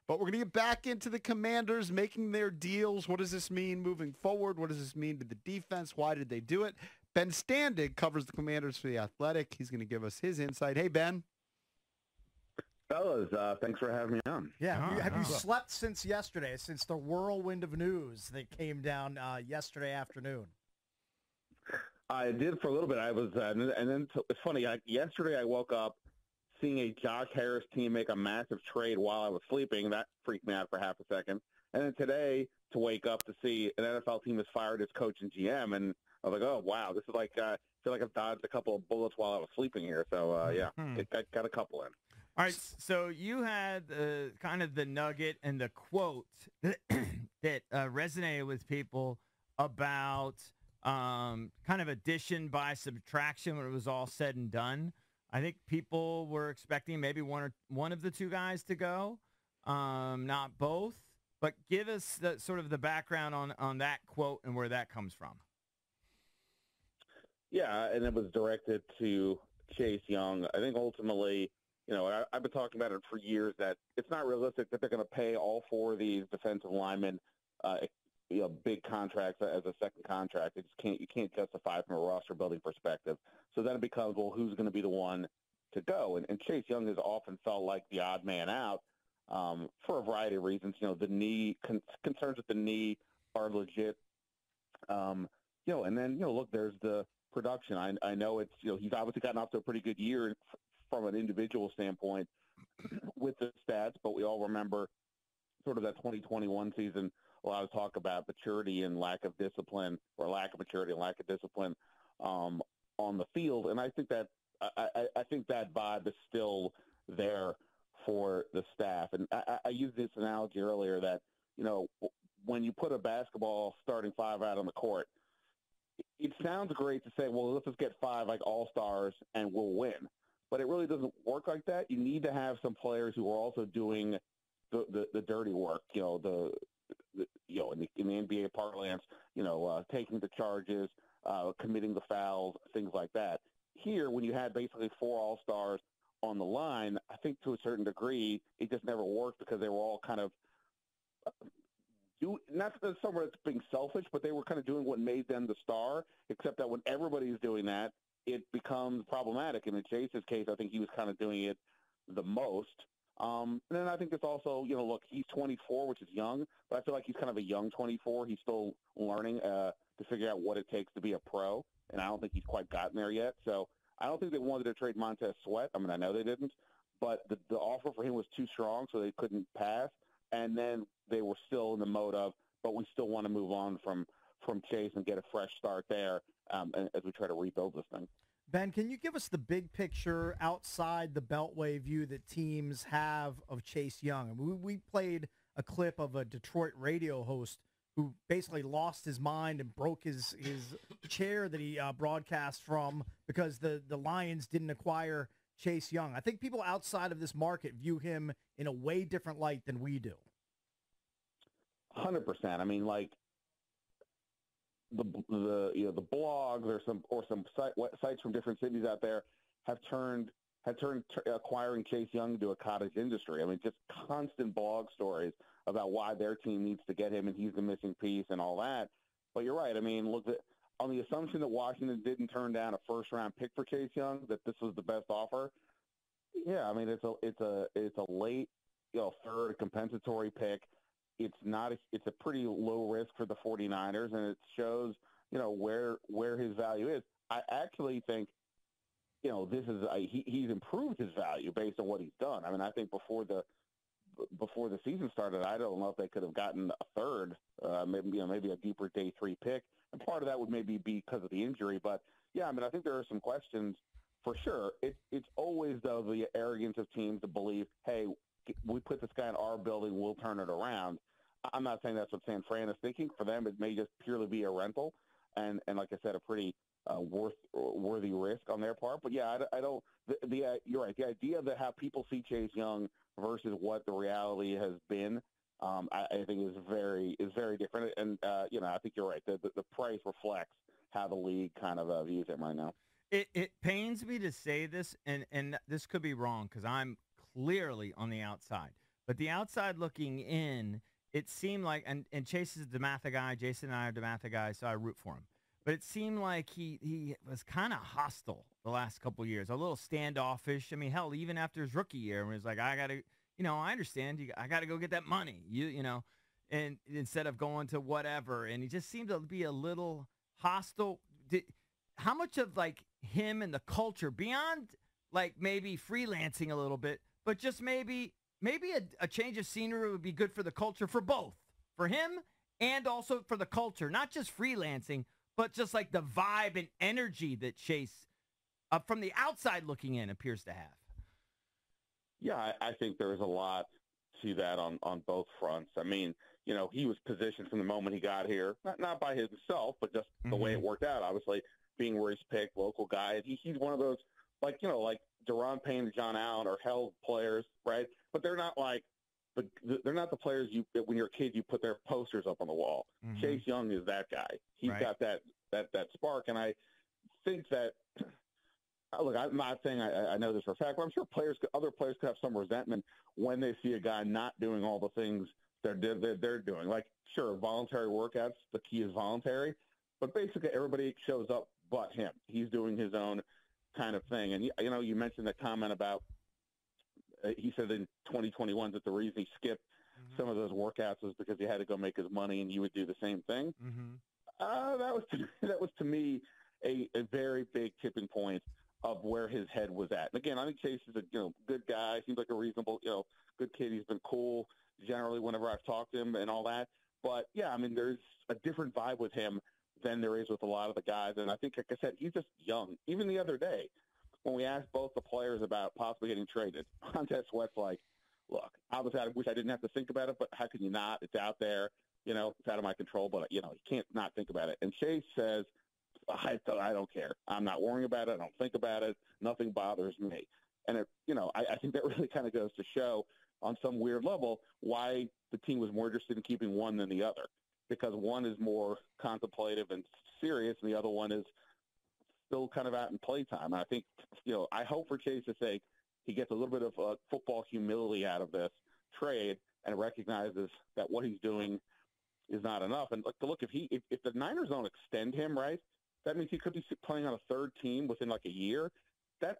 But we're going to get back into the Commanders making their deals. What does this mean moving forward? What does this mean to the defense? Why did they do it? Ben Standig covers the Commanders for The Athletic. He's going to give us his insight. Hey, Ben. Fellas, thanks for having me on. Yeah, have you slept since yesterday, since the whirlwind of news that came down yesterday afternoon? I did for a little bit. I was, and then it's funny. Yesterday, I woke up seeing a Josh Harris team make a massive trade while I was sleeping. That freaked me out for half a second. And then today, to wake up to see an NFL team has fired its coach and GM, and I was like, oh wow, this is like I feel like I've dodged a couple of bullets while I was sleeping here. So yeah, got a couple in. All right, so you had kind of the nugget and the quote that resonated with people about kind of addition by subtraction when it was all said and done. I think people were expecting maybe one of the two guys to go, not both. But give us the sort of the background on that quote and where that comes from. Yeah, and it was directed to Chase Young. I think ultimately, I've been talking about it for years that it's not realistic that they're going to pay all four of these defensive linemen, big contracts as a second contract. You can't justify from a roster building perspective. So then it becomes, well, who's going to be the one to go? And Chase Young has often felt like the odd man out for a variety of reasons. The knee concerns with the knee are legit. And then look, there's the production. I know it's he's obviously gotten off to a pretty good year from an individual standpoint with the stats, but we all remember sort of that 2021 season. A lot of talk about maturity and lack of discipline, or lack of maturity and lack of discipline on the field. And I think that I think that vibe is still there for the staff. And I used this analogy earlier that when you put a basketball starting five out on the court, it sounds great to say, well, let's just get five like all-stars and we'll win. But it really doesn't work like that. You need to have some players who are also doing the dirty work, in the NBA parlance, taking the charges, committing the fouls, things like that. Here, when you had basically four all-stars on the line, I think to a certain degree, it just never worked because they were all kind of not that someone that's being selfish, but they were kind of doing what made them the star, except that when everybody's doing that, it becomes problematic. And in Chase's case, I think he was kind of doing it the most. And then I think it's also, look, he's 24, which is young, but I feel like he's kind of a young 24. He's still learning to figure out what it takes to be a pro, and I don't think he's quite gotten there yet. So I don't think they wanted to trade Montez Sweat. I mean, I know they didn't, but the offer for him was too strong, so they couldn't pass. And then they were still in the mode of, but we still want to move on from Chase and get a fresh start there as we try to rebuild this thing. Ben, can you give us the big picture outside the Beltway view that teams have of Chase Young? I mean, we played a clip of a Detroit radio host who basically lost his mind and broke his chair that he broadcast from because the Lions didn't acquire Chase Young. I think people outside of this market view him in a way different light than we do. 100%. I mean, like the blogs or some sites from different cities out there have turned acquiring Chase Young into a cottage industry. I mean, just constant blog stories about why their team needs to get him and he's the missing piece and all that. But you're right. I mean, look, on the assumption that Washington didn't turn down a first-round pick for Chase Young, that this was the best offer. Yeah, I mean, it's a late, third compensatory pick. It's a pretty low risk for the 49ers, and it shows, where his value is. I actually think, this is he's improved his value based on what he's done. I mean, I think before the season started, I don't know if they could have gotten a third, maybe a deeper day 3 pick. And part of that would maybe be because of the injury. But, yeah, I mean, I think there are some questions for sure. It's always, though, the arrogance of teams to believe, hey, we put this guy in our building, we'll turn it around. I'm not saying that's what San Fran is thinking. For them, it may just purely be a rental. And like I said, a pretty worthy risk on their part. But, yeah, I don't you're right. The idea of how people see Chase Young versus what the reality has been, I think is very different. And, I think you're right. The price reflects how the league kind of views him right now. It pains me to say this, and this could be wrong because I'm clearly on the outside. But the outside looking in, it seemed like, and Chase is a DeMatha guy. Jason and I are DeMatha guys, so I root for him. But it seemed like he was kind of hostile the last couple of years, a little standoffish. I mean, hell, even after his rookie year, when he was like, I got to, I understand. I got to go get that money, and instead of going to whatever. And he just seemed to be a little hostile. How much of, like, him and the culture, beyond, like, maybe freelancing a little bit, but just maybe a change of scenery would be good for the culture, for both, for him and also for the culture, not just freelancing, but just like the vibe and energy that Chase, from the outside looking in, appears to have. Yeah, I think there's a lot to that on both fronts. I mean, he was positioned from the moment he got here, not by himself, but just the way it worked out, obviously, being where he's picked, local guy. He's one of those, like Deron Payne and John Allen are hell players, right? But they're not like they're not the players when you're a kid you put their posters up on the wall. Chase Young is that guy. He's got that spark, and I think that. Look, I'm not saying I know this for a fact, but I'm sure other players could have some resentment when they see a guy not doing all the things they're doing. Like, sure, voluntary workouts, the key is voluntary, but basically everybody shows up but him. He's doing his own kind of thing. And, you mentioned that comment about he said in 2021 that the reason he skipped some of those workouts was because he had to go make his money, and you would do the same thing. That was to me a very big tipping point of where his head was at. And again, I think Chase is a good guy. Seems like a reasonable, good kid. He's been cool generally whenever I've talked to him and all that. But yeah, I mean, there's a different vibe with him than there is with a lot of the guys. And I think, like I said, he's just young. Even the other day, when we asked both the players about possibly getting traded, Montez Sweat's like, look, obviously I wish I didn't have to think about it, but how can you not? It's out there. It's out of my control, but, you can't not think about it. And Chase says, I don't care. I'm not worrying about it. I don't think about it. Nothing bothers me. And, I think that really kind of goes to show on some weird level why the team was more interested in keeping one than the other, because one is more contemplative and serious, and the other one is still kind of out in playtime. And I think, I hope for Chase's sake, he gets a little bit of football humility out of this trade and recognizes that what he's doing is not enough. And look, if the Niners don't extend him, right, that means he could be playing on a third team within like a year. That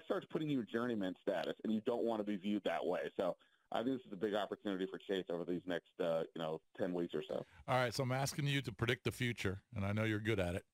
starts putting you in journeyman status, and you don't want to be viewed that way. So I think this is a big opportunity for Chase over these next 10 weeks or so. All right, so I'm asking you to predict the future, and I know you're good at it.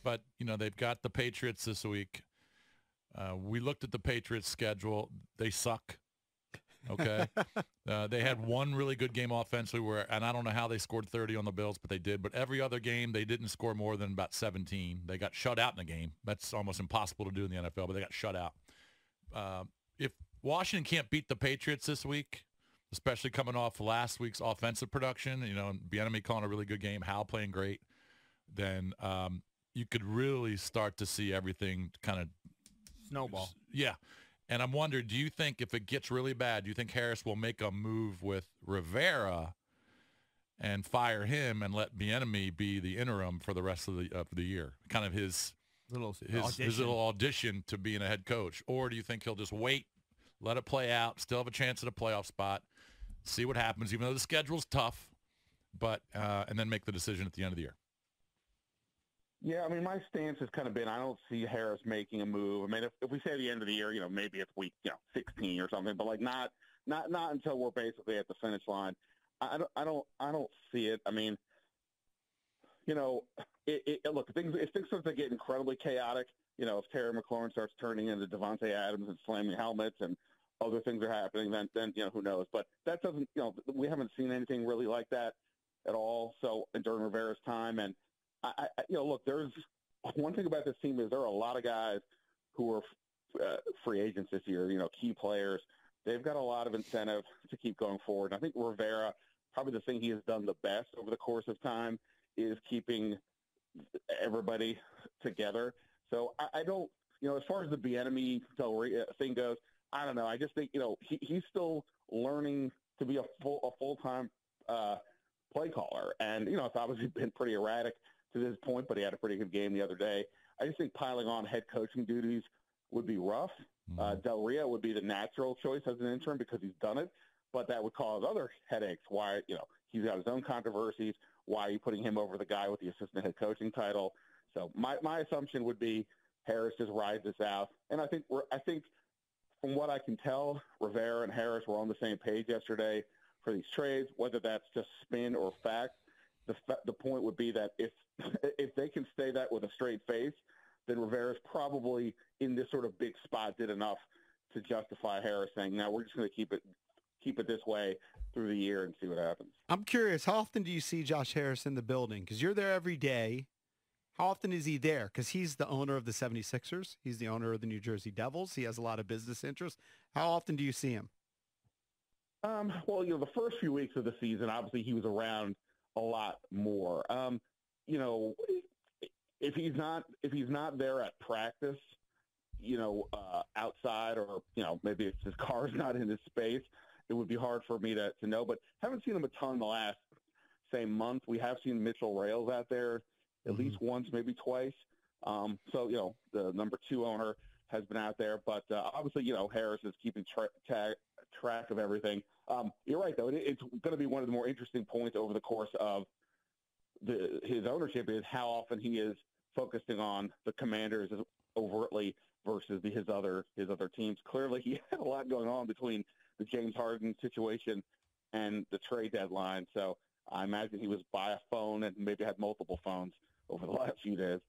But, they've got the Patriots this week. We looked at the Patriots' schedule. They suck. Okay. They had one really good game offensively and I don't know how they scored 30 on the Bills, but they did. But every other game, they didn't score more than about 17. They got shut out in the game. That's almost impossible to do in the NFL, but they got shut out. If Washington can't beat the Patriots this week, especially coming off last week's offensive production, Bieniemy calling a really good game, Hal playing great, then you could really start to see everything kind of snowball. Yeah. And I'm wondering, do you think if it gets really bad, do you think Harris will make a move with Rivera and fire him and let Bieniemy be the interim for the rest of the year? Kind of his little audition to being a head coach. Or do you think he'll just wait, let it play out, still have a chance at a playoff spot, see what happens, even though the schedule's tough, but and then make the decision at the end of the year? Yeah, I mean, my stance has kind of been I don't see Harris making a move. I mean, if we say the end of the year, maybe it's week 16 or something, but like not until we're basically at the finish line. I don't see it. I mean, look, if things start to get incredibly chaotic, if Terry McLaurin starts turning into Devontae Adams and slamming helmets and other things are happening, then who knows? But that doesn't, we haven't seen anything really like that at all. So during Rivera's time, and look, there's one thing about this team is there are a lot of guys who are free agents this year, key players. They've got a lot of incentive to keep going forward. And I think Rivera, probably the thing he has done the best over the course of time is keeping everybody together. So I don't, as far as the Bieniemy thing goes, I don't know. I just think, he's still learning to be a full-time play caller. And, it's obviously been pretty erratic to this point, but he had a pretty good game the other day. I just think piling on head coaching duties would be rough. Del Rio would be the natural choice as an interim because he's done it, but that would cause other headaches. Why, he's got his own controversies. Why are you putting him over the guy with the assistant head coaching title? So my assumption would be Harris just rides this out. And I think from what I can tell, Rivera and Harris were on the same page yesterday for these trades, whether that's just spin or fact. The point would be that if they can stay that with a straight face, then Rivera's probably in this sort of big spot did enough to justify Harris saying, no, we're just going to keep it this way through the year and see what happens. I'm curious, how often do you see Josh Harris in the building? Because you're there every day. How often is he there? Because he's the owner of the 76ers. He's the owner of the New Jersey Devils. He has a lot of business interests. How often do you see him? Well, the first few weeks of the season, obviously he was around a lot more. If he's not there at practice, outside or, maybe if his car's not in his space, it would be hard for me to know. But haven't seen him a ton the last, say, month. We have seen Mitchell Rales out there at least once, maybe twice. So, the number 2 owner has been out there. But obviously, Harris is keeping track of everything. You're right, though. It's going to be one of the more interesting points over the course of his ownership is how often he is focusing on the Commanders overtly versus his other teams. Clearly, he had a lot going on between the James Harden situation and the trade deadline. So I imagine he was by a phone and maybe had multiple phones over the last few days.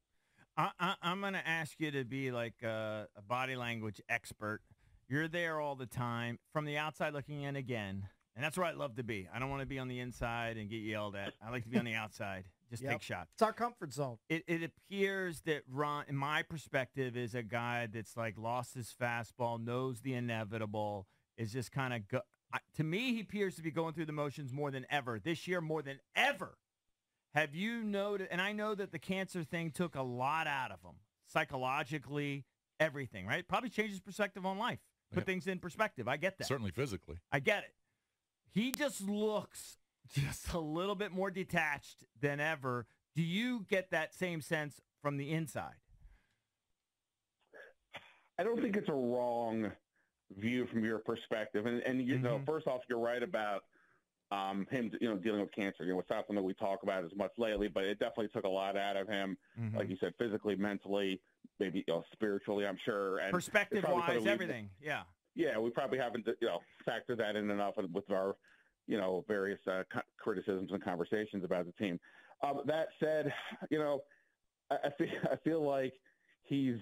I'm going to ask you to be like a body language expert. You're there all the time from the outside looking in again. And that's where I love to be. I don't want to be on the inside and get yelled at. I like to be on the outside. Just take shots. It's our comfort zone. It appears that Ron, in my perspective, is a guy that's like lost his fastball, knows the inevitable, is just kind of to me, he appears to be going through the motions more than ever. This year, more than ever. Have you noticed, and I know that the cancer thing took a lot out of him, psychologically, everything, right? Probably changed his perspective on life, put things in perspective. I get that. Certainly physically. I get it. He just looks just a little bit more detached than ever. Do you get that same sense from the inside? I don't think it's a wrong view from your perspective. And first off, you're right about him, dealing with cancer. It's not something we talk about as much lately, but it definitely took a lot out of him. Like you said, physically, mentally, maybe spiritually, I'm sure. And perspective-wise, everything. Yeah. Yeah, we probably haven't, factored that in enough with our, various criticisms and conversations about the team. That said, I feel like he's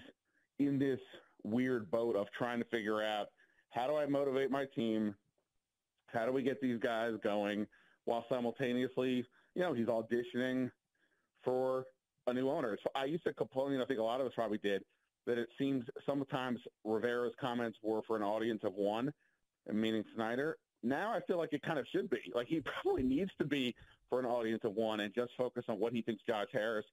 in this weird boat of trying to figure out, how do I motivate my team? How do we get these guys going while simultaneously, he's auditioning for a new owner. So I used to complain, I think a lot of us probably did, that it seems sometimes Rivera's comments were for an audience of one, meaning Snyder. Now I feel like it kind of should be. Like he probably needs to be for an audience of one and just focus on what he thinks Josh Harris,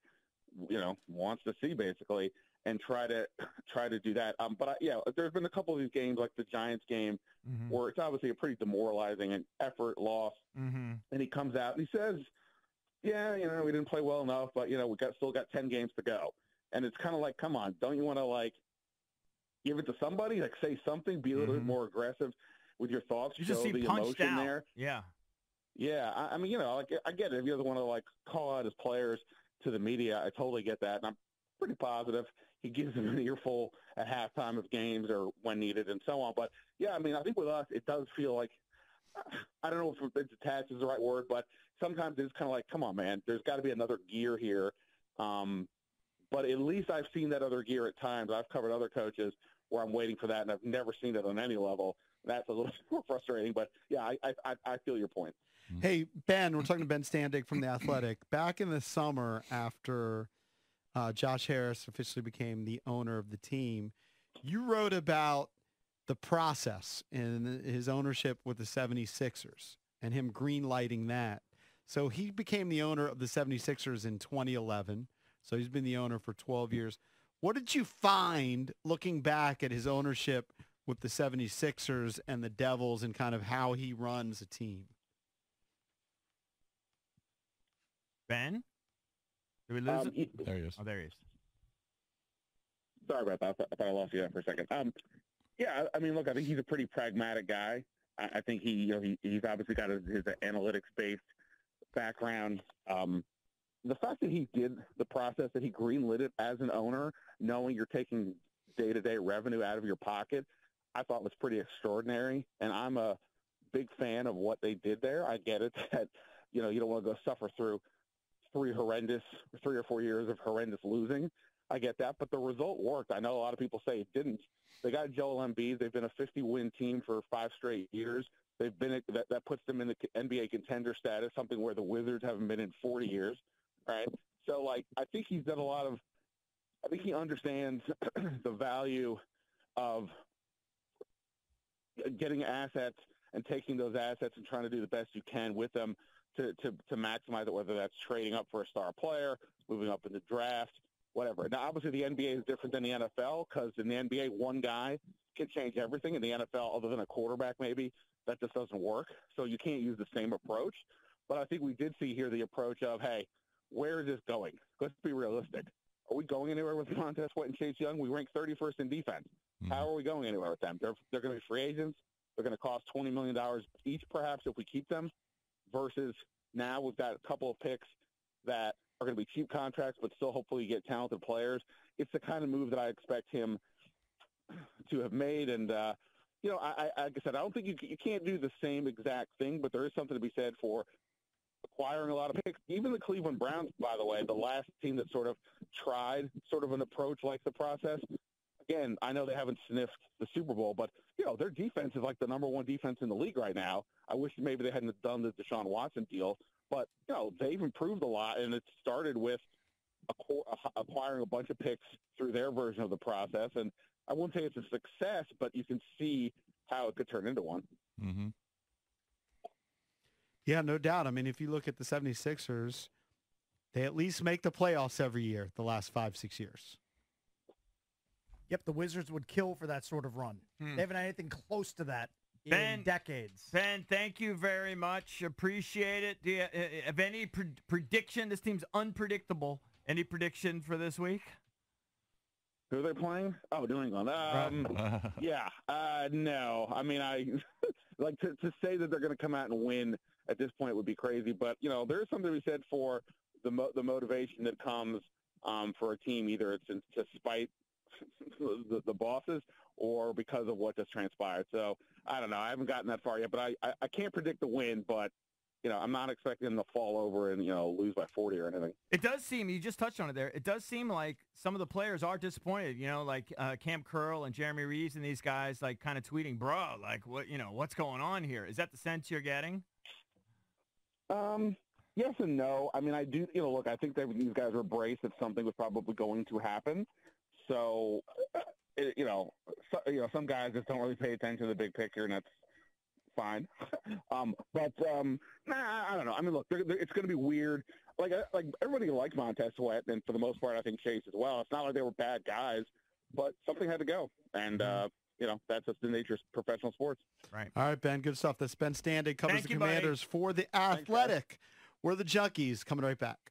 wants to see basically, and try to do that. But there's been a couple of these games, like the Giants game, where it's obviously a pretty demoralizing and effort loss. And he comes out and he says, yeah, we didn't play well enough, but, we still got 10 games to go. And it's kind of like, come on, don't you want to, give it to somebody? Say something, be a little bit more aggressive with your thoughts, you show just seem the punched emotion out. there. Yeah. Yeah, I mean, I get it. If you want to, call out his players to the media, I totally get that. And I'm pretty positive he gives them an earful at halftime of games or when needed and so on. But, yeah, I mean, I think with us, it does feel like, I don't know if it's attached is the right word, but sometimes it's kind of like, come on, man, there's got to be another gear here. But at least I've seen that other gear at times. I've covered other coaches where I'm waiting for that, and I've never seen it on any level. That's a little more frustrating. But, yeah, I feel your point. Hey, Ben, we're talking to Ben Standig from The Athletic. Back in the summer after Josh Harris officially became the owner of the team, you wrote about the process in his ownership with the 76ers and him green-lighting that. So he became the owner of the 76ers in 2011. So he's been the owner for 12 years. What did you find looking back at his ownership with the 76ers and the Devils and kind of how he runs a team? Ben? Did we lose it? There he is. Oh, there he is. Sorry about that. I thought I lost you there for a second. Yeah, I mean, look, I think he's a pretty pragmatic guy. I think he's obviously got his analytics-based background. The fact that he did the process, that he greenlit it as an owner, knowing you're taking day-to-day revenue out of your pocket, I thought was pretty extraordinary. And I'm a big fan of what they did there. I get it that, you don't want to go suffer through 3 or 4 years of horrendous losing. I get that, but the result worked. I know a lot of people say it didn't. They got Joel Embiid. They've been a 50-win team for 5 straight years. They've been that puts them in the NBA contender status, something where the Wizards haven't been in 40 years, right? So, I think he's done I think he understands the value of getting assets and taking those assets and trying to do the best you can with them to maximize it, whether that's trading up for a star player, moving up in the draft, whatever. Now, obviously, the NBA is different than the NFL because in the NBA, one guy can change everything. In the NFL, other than a quarterback maybe, that just doesn't work. So you can't use the same approach. But I think we did see here the approach of, hey, where is this going? Let's be realistic. Are we going anywhere with Montez Sweat and Chase Young? We rank 31st in defense. How are we going anywhere with them? They're going to be free agents. They're going to cost $20 million each, perhaps, if we keep them, versus now we've got a couple of picks that are going to be cheap contracts, but still hopefully get talented players. It's the kind of move that I expect him to have made. And, like I said, I don't think you can't do the same exact thing, but there is something to be said for acquiring a lot of picks. Even the Cleveland Browns, by the way, the last team that sort of tried sort of an approach like the process. Again, I know they haven't sniffed the Super Bowl, but, their defense is like the number 1 defense in the league right now. I wish maybe they hadn't done the Deshaun Watson deal, but, they've improved a lot, and it started with acquiring a bunch of picks through their version of the process. And I wouldn't say it's a success, but you can see how it could turn into one. Mm-hmm. Yeah, no doubt. I mean, if you look at the 76ers, they at least make the playoffs every year the last 5-6 years. Yep, the Wizards would kill for that sort of run. They haven't had anything close to that in decades. Ben, thank you very much. Appreciate it. Do you have any prediction? This team's unpredictable. Any prediction for this week? Who are they playing? Oh, New England. No. I mean, I like to say that they're going to come out and win at this point would be crazy. But, there is something to be said for the motivation that comes for a team. Either it's to spite the bosses or because of what just transpired. So I don't know. I haven't gotten that far yet, but I can't predict the win, but I'm not expecting them to fall over and, lose by 40 or anything. It does seem, you just touched on it there, it does seem like some of the players are disappointed, like Cam Curl and Jeremy Reeves and these guys like kind of tweeting, bro, like what's going on here? Is that the sense you're getting? Yes and no. I mean, I do, look, I think that these guys were braced that something was probably going to happen. So, some guys just don't really pay attention to the big picture, and that's fine. I don't know. I mean, look, it's going to be weird. Like everybody likes Montez Sweat, and for the most part, I think Chase as well. It's not like they were bad guys, but something had to go, and that's just the nature of professional sports. Right. All right, Ben. Good stuff. That's Ben Standig, covers Thank the you, Commanders buddy. for the Athletic. We're the Junkies. Coming right back.